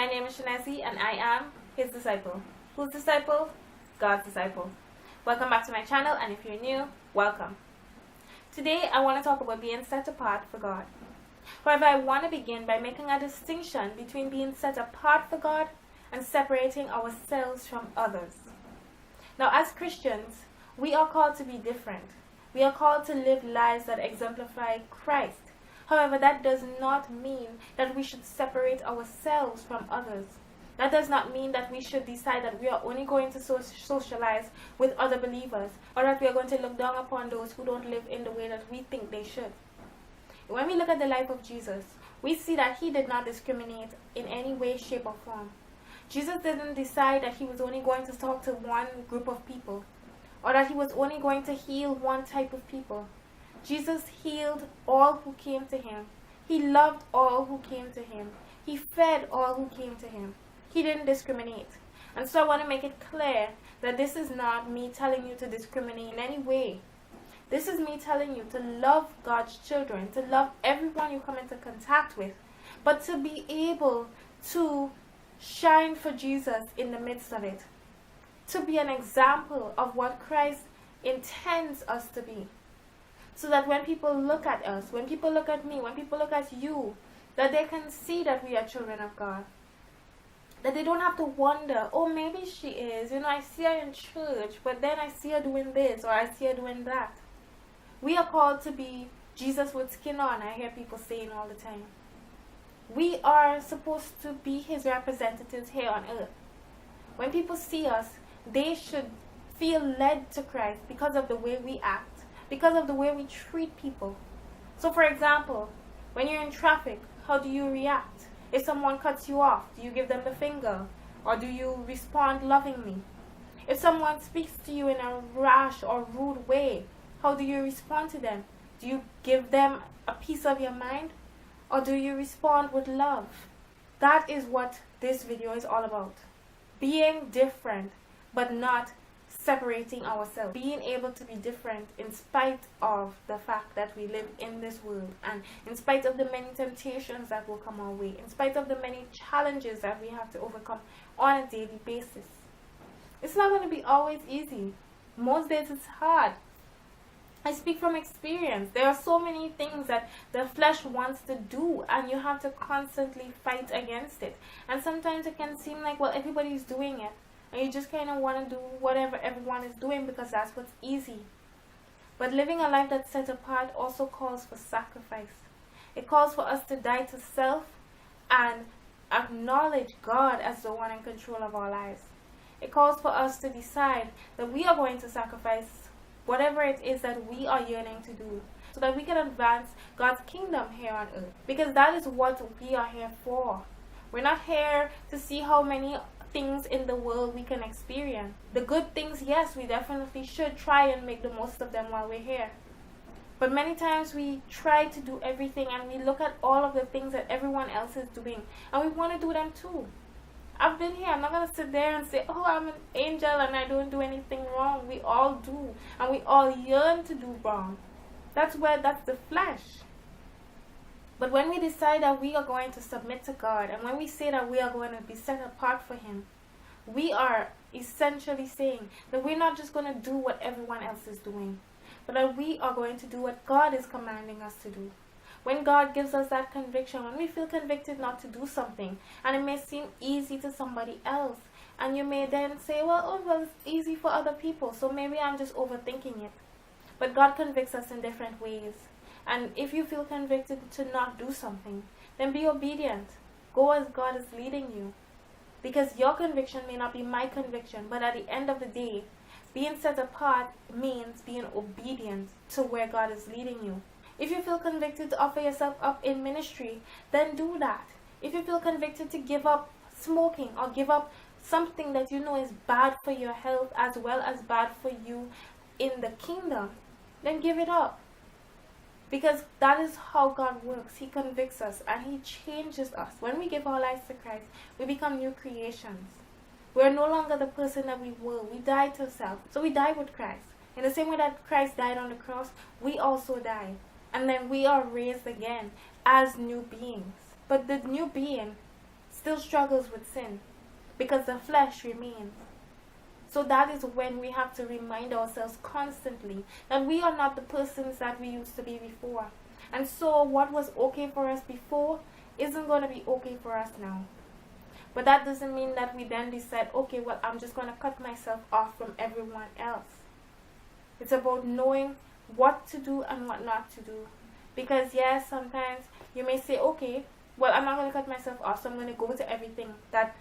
My name is Shanesi and I am his disciple. Whose disciple? God's disciple. Welcome back to my channel, and if you're new, welcome. Today I want to talk about being set apart for God. However, I want to begin by making a distinction between being set apart for God and separating ourselves from others. Now, as Christians, we are called to be different. We are called to live lives that exemplify Christ. However, that does not mean that we should separate ourselves from others. That does not mean that we should decide that we are only going to socialize with other believers, or that we are going to look down upon those who don't live in the way that we think they should. When we look at the life of Jesus, we see that he did not discriminate in any way, shape, or form. Jesus didn't decide that he was only going to talk to one group of people, or that he was only going to heal one type of people. Jesus healed all who came to him. He loved all who came to him. He fed all who came to him. He didn't discriminate. And so I want to make it clear that this is not me telling you to discriminate in any way. This is me telling you to love God's children, to love everyone you come into contact with, but to be able to shine for Jesus in the midst of it. To be an example of what Christ intends us to be. So that when people look at us, when people look at me, when people look at you, that they can see that we are children of God. That they don't have to wonder, oh, maybe she is. I see her in church, but then I see her doing this, or I see her doing that. We are called to be Jesus with skin on, I hear people saying all the time. We are supposed to be his representatives here on earth. When people see us, they should feel led to Christ because of the way we act, because of the way we treat people. So for example, when you're in traffic, how do you react? If someone cuts you off, do you give them the finger, or do you respond lovingly? If someone speaks to you in a rash or rude way, how do you respond to them? Do you give them a piece of your mind, or do you respond with love? That is what this video is all about. Being different, but not separating ourselves. Being able to be different in spite of the fact that we live in this world, and in spite of the many temptations that will come our way, in spite of the many challenges that we have to overcome on a daily basis. It's not going to be always easy. Most days it's hard. I speak from experience. There are so many things that the flesh wants to do, and you have to constantly fight against it. And sometimes it can seem like, well, everybody's doing it, and you just kind of want to do whatever everyone is doing because that's what's easy. But living a life that's set apart also calls for sacrifice. It calls for us to die to self and acknowledge God as the one in control of our lives. It calls for us to decide that we are going to sacrifice whatever it is that we are yearning to do, so that we can advance God's kingdom here on earth. Because that is what we are here for. We're not here to see how many things in the world we can experience. The good things, yes, we definitely should try and make the most of them while we're here. But many times we try to do everything, and we look at all of the things that everyone else is doing, and we want to do them too. I've been here. I'm not going to sit there and say, oh, I'm an angel and I don't do anything wrong. We all do. And we all yearn to do wrong. That's the flesh. But when we decide that we are going to submit to God, and when we say that we are going to be set apart for him, we are essentially saying that we're not just going to do what everyone else is doing, but that we are going to do what God is commanding us to do. When God gives us that conviction, when we feel convicted not to do something, and it may seem easy to somebody else, and you may then say, well, it's easy for other people, so maybe I'm just overthinking it. But God convicts us in different ways. And if you feel convicted to not do something, then be obedient. Go as God is leading you. Because your conviction may not be my conviction, but at the end of the day, being set apart means being obedient to where God is leading you. If you feel convicted to offer yourself up in ministry, then do that. If you feel convicted to give up smoking, or give up something that you know is bad for your health as well as bad for you in the kingdom, then give it up. Because that is how God works. He convicts us and he changes us. When we give our lives to Christ, we become new creations. We are no longer the person that we were. We die to self. So we die with Christ. In the same way that Christ died on the cross, we also die. And then we are raised again as new beings. But the new being still struggles with sin because the flesh remains. So that is when we have to remind ourselves constantly that we are not the persons that we used to be before. And so what was okay for us before isn't going to be okay for us now. But that doesn't mean that we then decide, okay, well, I'm just going to cut myself off from everyone else. It's about knowing what to do and what not to do. Because yes, sometimes you may say, okay, well, I'm not going to cut myself off, so I'm going to go to everything that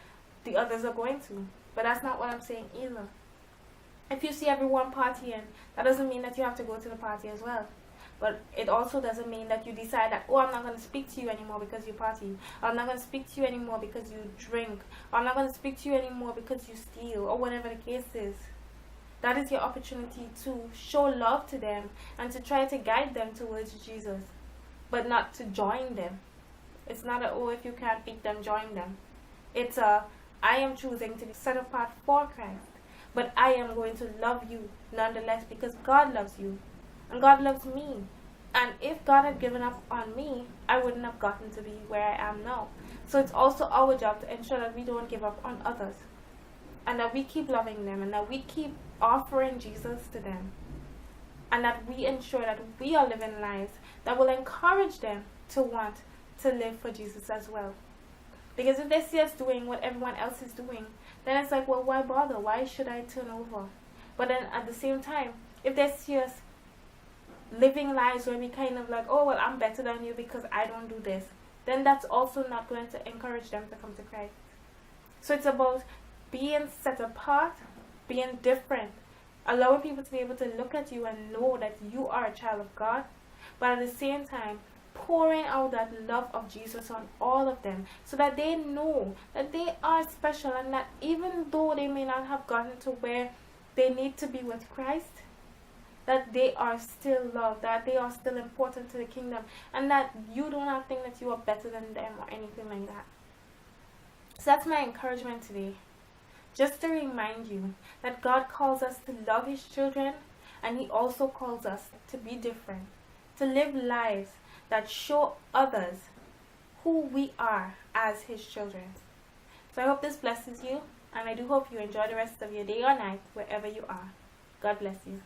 the others are going to. But that's not what I'm saying either. If you see everyone partying, that doesn't mean that you have to go to the party as well. But it also doesn't mean that you decide that, oh, I'm not going to speak to you anymore because you party. Or I'm not going to speak to you anymore because you drink. Or I'm not going to speak to you anymore because you steal. Or whatever the case is. That is your opportunity to show love to them and to try to guide them towards Jesus. But not to join them. It's not a, oh, if you can't beat them, join them. It's a, I am choosing to be set apart for Christ. But I am going to love you nonetheless because God loves you. And God loves me. And if God had given up on me, I wouldn't have gotten to be where I am now. So it's also our job to ensure that we don't give up on others. And that we keep loving them. And that we keep offering Jesus to them. And that we ensure that we are living lives that will encourage them to want to live for Jesus as well. Because if they see us doing what everyone else is doing, then it's like, well, why bother? Why should I turn over? But then at the same time, if they see us living lives where we kind of like, oh, well, I'm better than you because I don't do this, then that's also not going to encourage them to come to Christ. So it's about being set apart, being different, allowing people to be able to look at you and know that you are a child of God, but at the same time, pouring out that love of Jesus on all of them so that they know that they are special and that even though they may not have gotten to where they need to be with Christ, that they are still loved, that they are still important to the kingdom, and that you do not think that you are better than them or anything like that. So that's my encouragement today. Just to remind you that God calls us to love His children, and He also calls us to be different, to live lives that show others who we are as His children. So I hope this blesses you, and I do hope you enjoy the rest of your day or night wherever you are. God bless you.